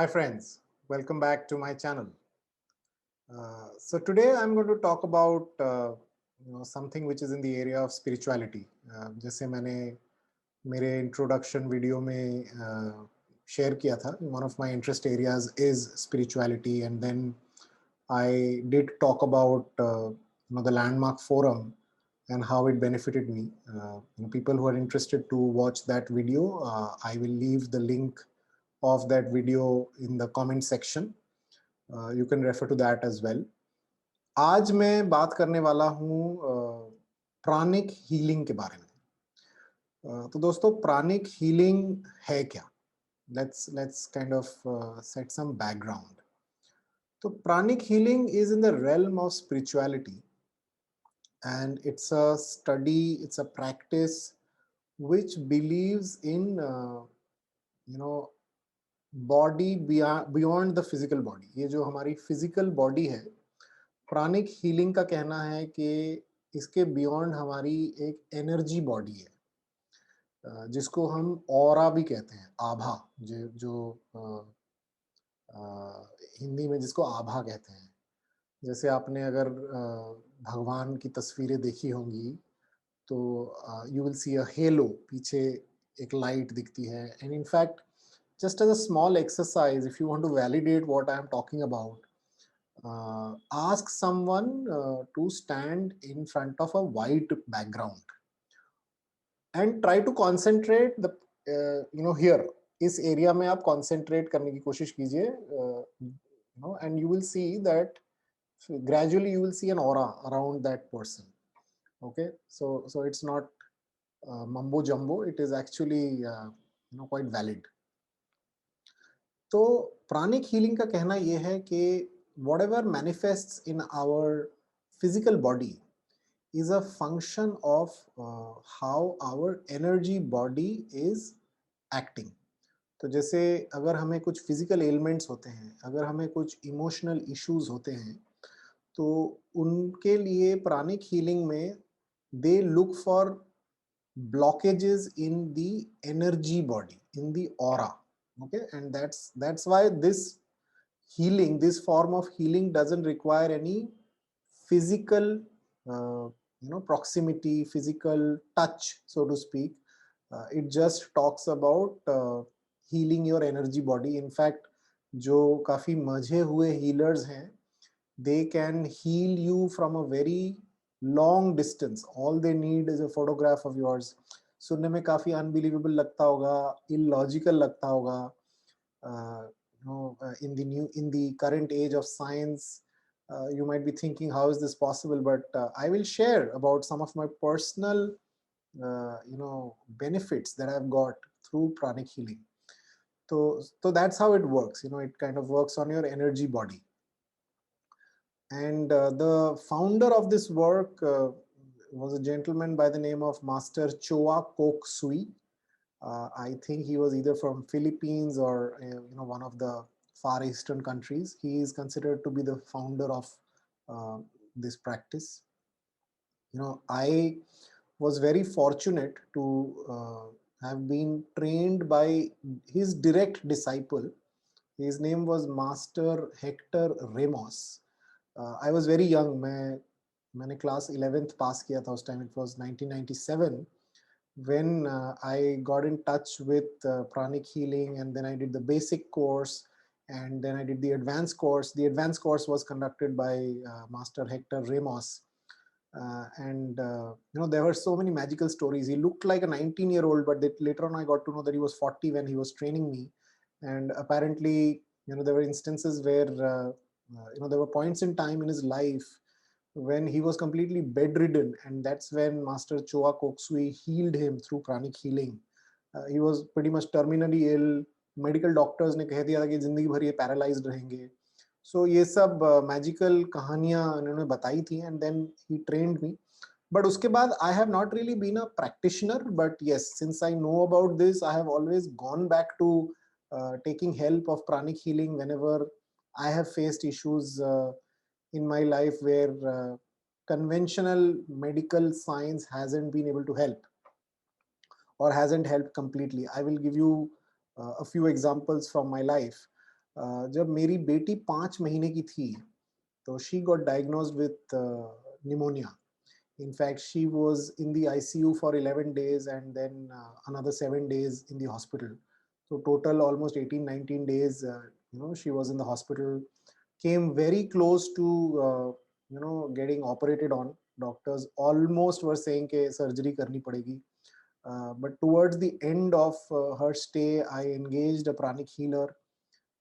Hi friends, welcome back to my channel. So today I'm going to talk about something which is in the area of spirituality. जैसे मैंने मेरे introduction video में share किया था, one of my interest areas is spirituality, and then I did talk about the landmark forum and how it benefited me. People who are interested to watch that video, I will leave the link of that video in the comment section. You can refer to that as well. आज मैं बात करने वाला हूँ pranic healing के बारे में। तो दोस्तों प्राणिक हीलिंग है क्या? Let's kind of set some background. तो प्राणिक healing is in the realm of spirituality, and it's a study, it's a practice which believes in body beyond the physical body. ये जो हमारी physical body है, pranic healing का कहना है कि इसके बियॉन्ड हमारी एक एनर्जी बॉडी है, जिसको हम ऑरा भी कहते हैं, आभा, जो हिंदी में जिसको आभा कहते हैं। जैसे आपने अगर भगवान की तस्वीरें देखी होंगी तो you will see a hello, पीछे एक लाइट दिखती है। And in fact just as a small exercise, if you want to validate what I am talking about, ask someone to stand in front of a white background and try to concentrate the here, इस area में आप concentrate करने की कोशिश कीजिए, and you will see that gradually you will see an aura around that person. Okay, so it's not mumbo jumbo, it is actually quite valid. तो pranic healing का कहना यह है कि whatever manifests in our physical body is a function of how our energy body is acting. तो जैसे अगर हमें कुछ physical ailments होते हैं, अगर हमें कुछ emotional issues होते हैं, तो उनके लिए प्राणिक healing में they look for blockages in the energy body, in the aura. Okay, and that's why this healing, this form of healing doesn't require any physical proximity, physical touch, so to speak. It just talks about healing your energy body. In fact, जो काफी मजे हुए healers हैं, they can heal you from a very long distance. All they need is a photograph of yours. सुनने में काफी unbelievable लगता होगा, इलॉजिकल लगता होगा, in the current age of science, you might be thinking, how is this possible? But I will share about some of my personal benefits that I've got through pranic healing. So that's how it works. It kind of works on your energy body. And the founder of this work was a gentleman by the name of Master Choa Kok Sui. I think he was either from Philippines or one of the Far Eastern countries. He is considered to be the founder of this practice. I was very fortunate to have been trained by his direct disciple. His name was Master Hector Ramos. I was very young. मैंने class 11th pass किया था उस time. It was 1997 when I got in touch with pranic healing, and then I did the basic course, and then I did the advanced course. The advanced course was conducted by Master Hector Ramos. And there were so many magical stories. He looked like a 19-year-old, but later on I got to know that he was 40 when he was training me. And apparently, there were instances where there were points in time in his life when he was completely bedridden, and that's when Master Choa Kok Sui healed him through pranic healing. He was pretty much terminally ill. Medical doctors ने कह दिया था कि जिंदगी भर ये paralyzed रहेंगे. So ये सब magical कहानियां उन्होंने बताई थी, and then he trained me. But उसके बाद I have not really been a practitioner, but yes, since I know about this, I have always gone back to taking help of pranic healing whenever I have faced issues in my life where conventional medical science hasn't been able to help or hasn't helped completely. I will give you a few examples from my life. जब मेरी बेटी 5 महीने की थी, तो she got diagnosed with pneumonia. In fact, she was in the ICU for 11 days and then another 7 days in the hospital. So total almost 18, 19 days, she was in the hospital. Came very close to, getting operated on. Doctors almost were saying कि surgery करनी पड़ेगी. But towards the end of her stay, I engaged a pranic healer.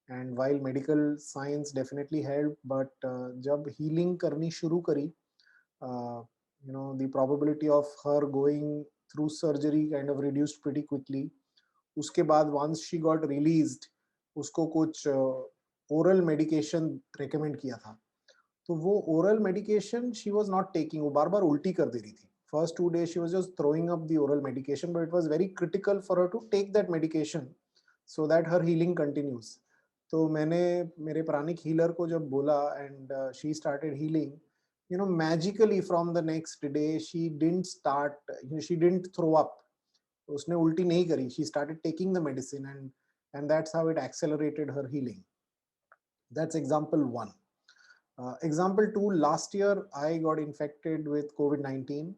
And while medical science definitely helped, but जब healing करनी शुरू करी, uh, the probability of her going through surgery kind of reduced pretty quickly. उसके बाद once she got released, उसको कुछ oral medication recommend किया था. तो वो oral medication she was not taking, वो बार बार उल्टी कर दे रही थी. First 2 days she was just throwing up the oral medication, but it was very critical for her to take that medication so that her healing continues. तो मैंने मेरे प्राणिक healer को जब बोला and she started healing, magically from the next day she didn't start, she didn't throw up. उसने उल्टी नहीं करी. She started taking the medicine, and that's how it accelerated her healing. That's example one. Example two, last year I got infected with COVID-19,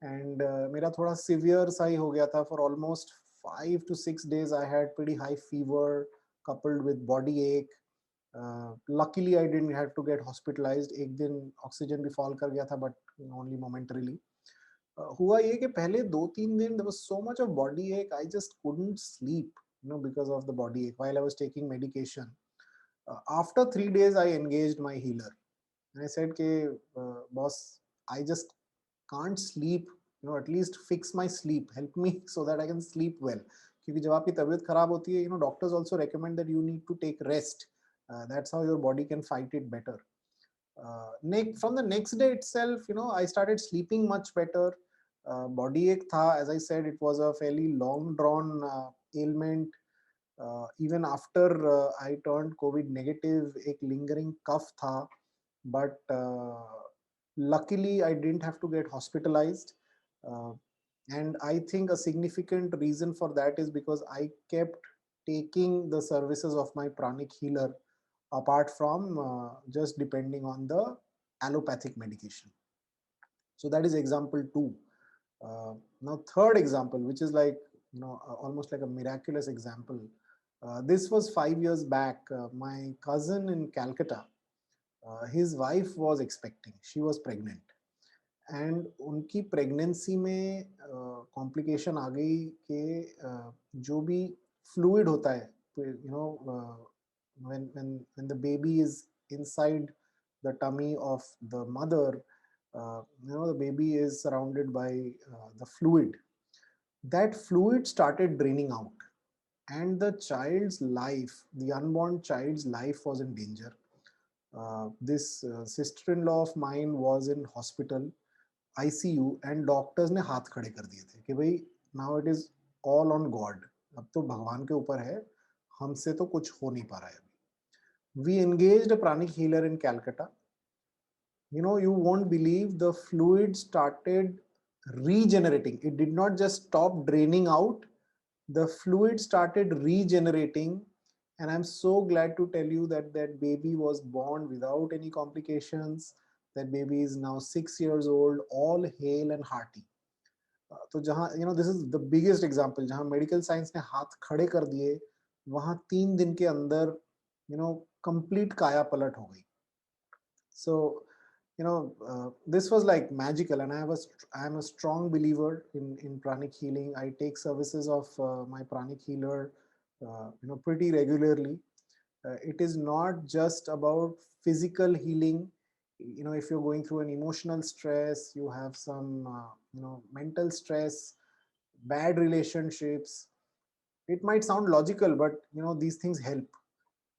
and मेरा थोड़ा severe सा ही हो गया था. For almost 5 to 6 days I had pretty high fever coupled with body ache. Luckily I didn't have to get hospitalized. एक दिन oxygen भी fall कर गया था, but only momentarily. हुआ ये कि पहले 2-3 दिन there was so much of body ache, I just couldn't sleep, because of the body ache while I was taking medication. After 3 days I engaged my healer and I said कि boss, I just can't sleep, at least fix my sleep, help me so that I can sleep well. क्योंकि जब आपकी तबीयत खराब होती है, doctors also recommend that you need to take rest. That's how your body can fight it better. From the next day itself, I started sleeping much better. Body ache tha, as I said, it was a fairly long drawn ailment. Even after I turned COVID negative, एक lingering cough था, but luckily I didn't have to get hospitalized. Uh, and I think a significant reason for that is because I kept taking the services of my pranic healer apart from just depending on the allopathic medication. So that is example two. Now third example, which is like, almost like a miraculous example. This was 5 years back. My cousin in Calcutta, his wife was expecting, she was pregnant. And उनकी pregnancy में complication आ गई कि जो भी fluid होता है, when the baby is inside the tummy of the mother, the baby is surrounded by the fluid. That fluid started draining out, and the child's life, the unborn child's life, was in danger. This sister-in-law of mine was in hospital, ICU, and doctors ने हाथ खड़े कर दिए थे कि भाई now it is all on God, अब तो भगवान के ऊपर है, हमसे तो कुछ हो नहीं पा रहा है अभी. We engaged a pranic healer in Calcutta. You won't believe, the fluid started regenerating. It did not just stop draining out, the fluid started regenerating. And I'm so glad to tell you that that baby was born without any complications. That baby is now 6 years old, all hale and hearty. तो जहाँ this is the biggest example, जहाँ medical science ने हाथ खड़े कर दिए, वहाँ 3 दिन के अंदर complete काया पलट हो गई. So this was like magical, and I am a strong believer in pranic healing. I take services of my pranic healer pretty regularly. It is not just about physical healing. If you're going through an emotional stress, you have some mental stress, bad relationships, it might sound logical, but these things help.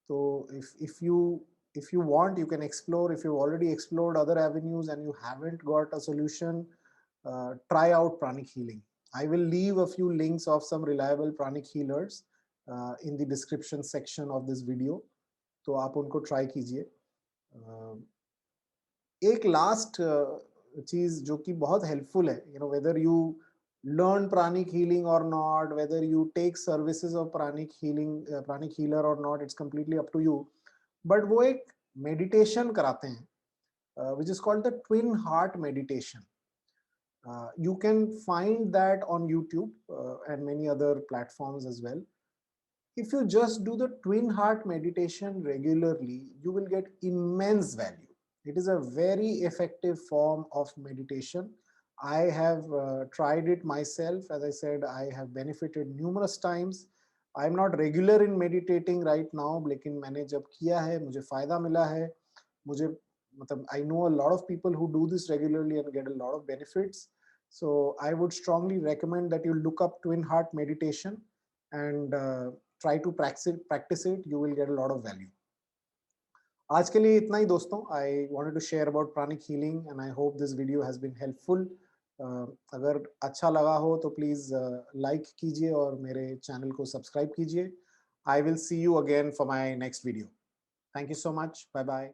So if you want, you can explore. If you've already explored other avenues and you haven't got a solution, try out pranic healing. I will leave a few links of some reliable pranic healers in the description section of this video. तो आप उनको try कीजिए. एक last चीज जो कि बहुत helpful है, whether you learn pranic healing or not, whether you take services of pranic healing, pranic healer or not, it's completely up to you. But वो एक meditation कराते हैं, which is called the twin heart meditation. You can find that on YouTube and many other platforms as well. If you just do the twin heart meditation regularly, you will get immense value. It is a very effective form of meditation. I have tried it myself. As I said, I have benefited numerous times. I am not regular in meditating right now, लेकिन मैंने जब किया है मुझे फायदा मिला है. मुझे मतलब I know a lot of people who do this regularly and get a lot of benefits. So I would strongly recommend that you look up twin heart meditation and try to practice it. You will get a lot of value. आज के लिए इतना ही दोस्तों. I wanted to share about pranic healing and I hope this video has been helpful. अगर अच्छा लगा हो तो प्लीज लाइक कीजिए और मेरे चैनल को सब्सक्राइब कीजिए. I will see you again for my next video. Thank you so much. Bye bye.